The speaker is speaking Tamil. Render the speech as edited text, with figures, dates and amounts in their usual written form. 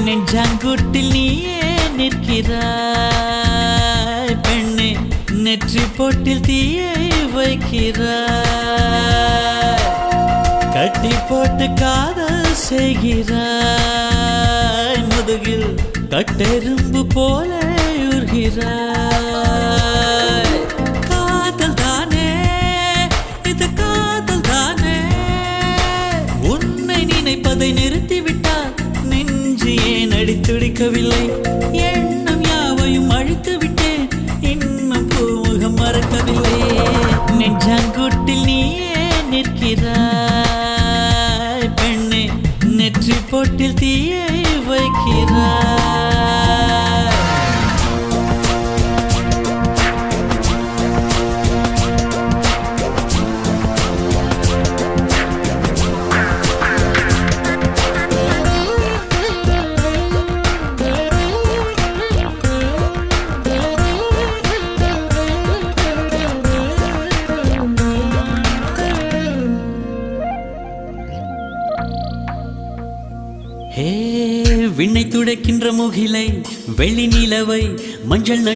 நெஞ்சாங்குட்டில் நீயே நிற்கிறாய் பெண்ணே, நெற்றி போட்டில் தீயை வைக்கிறாய், கட்டி போட்டு காதல் செய்கிறாய், முதுகில் கட்டெரும்பு போல உருகிறாய். காதல் தானே இது, காதல் தானே, உன்னை நினைப்பதை நிறுத்திவிட்டால் நெஞ்சு ஏன் அடித்துடிக்கவில்லை? எண்ணம் யாவையும் அழித்து விட்டேன், இன்னும் பூமுகம் மறக்கவில்லை. நெஞ்சாங்குட்டில் நீயே நிற்கிறாய் பெண்ணே, நெற்றி போட்டில் தீயை வைக்கிறாய். விண்ணை துடைக்கின்ற முகிலை, வெள்ளி நிலவை, மஞ்சள்